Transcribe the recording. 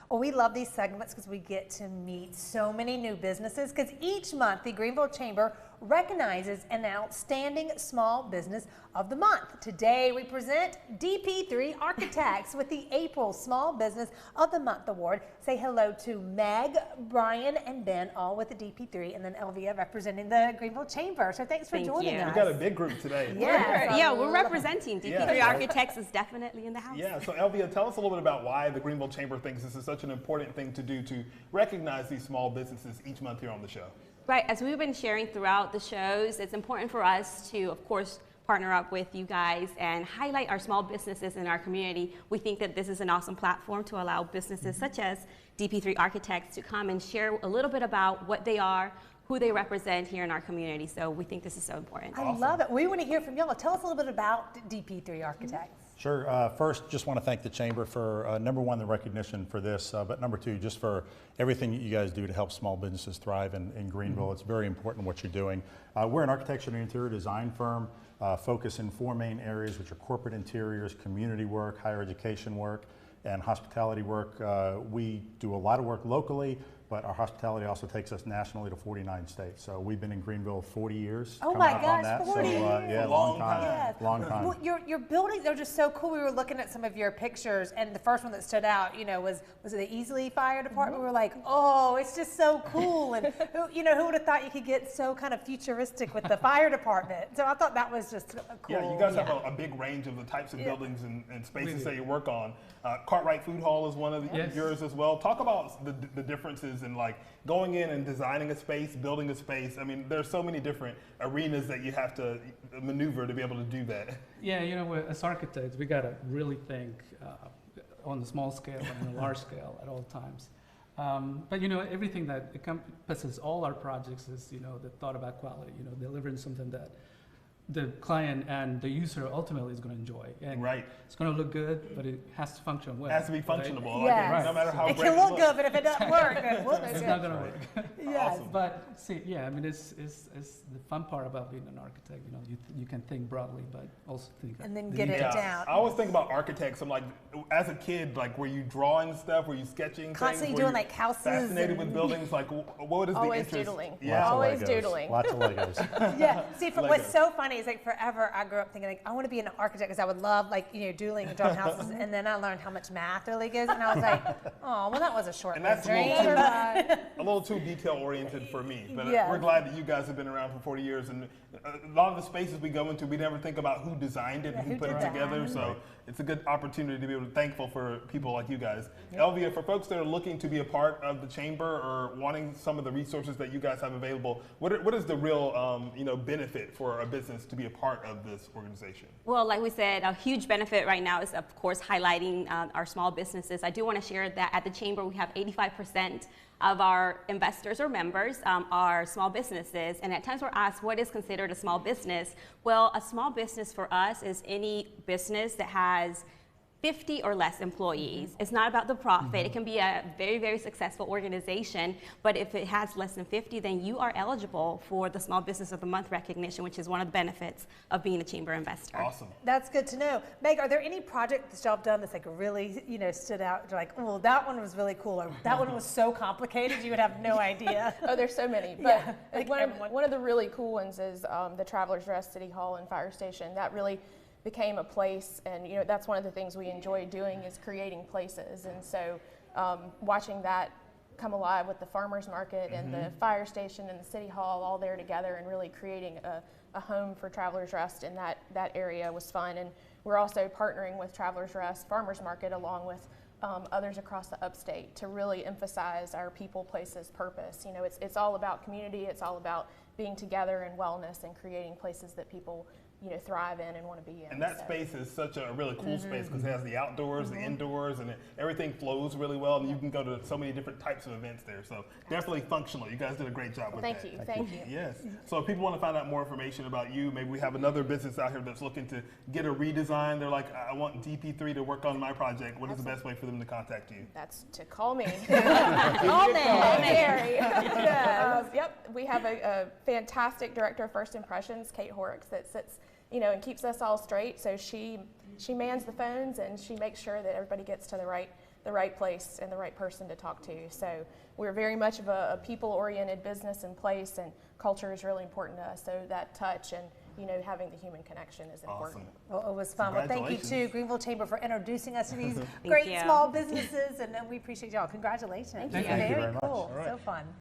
Well, we love these segments because we get to meet so many new businesses, because each month the Greenville Chamber recognizes an outstanding small business of the month. Today we present DP3 Architects with the April Small Business of the Month Award. Say hello to Meg, Brian, and Ben, all with the DP3, and then Elvia representing the Greenville Chamber. So thanks for joining us. We got a big group today. We're representing. DP3 Architects is definitely in the house. Yeah, so Elvia, tell us a little bit about why the Greenville Chamber thinks this is such an important thing to do to recognize these small businesses each month here on the show. Right, as we've been sharing throughout the shows, it's important for us to, of course, partner up with you guys and highlight our small businesses in our community. We think that this is an awesome platform to allow businesses such as DP3 Architects to come and share a little bit about what they are, who they represent here in our community. So we think this is so important. I love it. We want to hear from y'all. Tell us a little bit about DP3 Architects. Sure. First, just want to thank the Chamber for, number one, the recognition for this, but number two, just for everything that you guys do to help small businesses thrive in Greenville. It's very important what you're doing. We're an architecture and interior design firm, focused in four main areas, which are corporate interiors, community work, higher education work, and hospitality work. We do a lot of work locally, but our hospitality also takes us nationally to 49 states. So we've been in Greenville 40 years. Oh my gosh, 40 years. Yeah, long time. Yes. Long time. Well, your buildings are just so cool. We were looking at some of your pictures, and the first one that stood out, was it the Easley Fire Department? We were like, oh, it's just so cool. And who would have thought you could get so kind of futuristic with the fire department? So I thought that was just cool. Yeah, you guys have a big range of the types of buildings and spaces that you work on. Cartwright Food Hall is one of yours as well. Talk about the differences in like going in and designing a space, building a space. I mean, there's so many different arenas that you have to maneuver to be able to do that. Yeah, as architects, we got to really think on the small scale and on the large scale at all times. But everything that encompasses all our projects is, the thought about quality, delivering something that the client and the user ultimately is going to enjoy. And it's going to look good, but it has to function well. It has to be functionable. Right? Yes. No matter how it great can look good, but if it doesn't work, it's not going to work. Yes. Awesome. But see, it's the fun part about being an architect. You can think broadly, but also think and then get it down. I always think about architects. I'm like, as a kid, like, were you drawing stuff? Were you sketching? Constantly doing like houses. Fascinated with buildings. Like, what is always the interest? Doodling. Yeah, always doodling. Lots of Legos. Yeah. See, what's so funny is like forever I grew up thinking like I want to be an architect because I would love doodling and drawing houses, and then I learned how much math really goes, and I was like, oh, well, that was a short dream. A little too detail oriented for me, but we're glad that you guys have been around for 40 years, and a lot of the spaces we go into, we never think about who designed it and who put it together, so it's a good opportunity to be able to thankful for people like you guys. Elvia, for folks that are looking to be a part of the chamber or wanting some of the resources that you guys have available, what is the real benefit for a business to be a part of this organization? Well, like we said, a huge benefit right now is, of course, highlighting our small businesses. I do want to share that at the chamber we have 85% of our investors or members are small businesses, and at times we're asked what is considered a small business. Well, a small business for us is any business that has 50 or less employees. It's not about the profit. It can be a very, very successful organization, but if it has less than 50, then you are eligible for the Small Business of the Month recognition, which is one of the benefits of being a chamber investor. Awesome. That's good to know. Meg, are there any projects that y'all have done that's like really, stood out? You're like, oh, that one was really cool, or that one was so complicated you would have no idea. Oh, there's so many. But one of the really cool ones is the Travelers Rest City Hall and Fire Station. That really became a place, and that's one of the things we enjoy doing is creating places, and so watching that come alive with the farmers market and the fire station and the city hall all there together and really creating a home for Travelers Rest in that area was fun. And we're also partnering with Travelers Rest Farmers Market along with others across the upstate to really emphasize our people, places, purpose. It's all about community, it's all about being together and wellness and creating places that people thrive in and want to be in. And that space is such a really cool space because it has the outdoors, the indoors, and everything flows really well, and you can go to so many different types of events there. So definitely functional. You guys did a great job with that. Thank you. Yes. So if people want to find out more information about you, maybe we have another business out here that's looking to get a redesign. They're like, I want DP3 to work on my project. What is the best way for them to contact you? That's to call me. Call me. Gary. Yep. We have a fantastic director of first impressions, Kate Horrocks, that sits and keeps us all straight. So she mans the phones and she makes sure that everybody gets to the right the right place and the right person to talk to. So we're very much of a people-oriented business in place, and culture is really important to us. So that touch and having the human connection is important. Well, it was fun. Well, thank you to Greenville Chamber for introducing us to these Thank great you. small businesses, and we appreciate y'all. Congratulations. Thank you. Very Thank you very much. cool. So fun.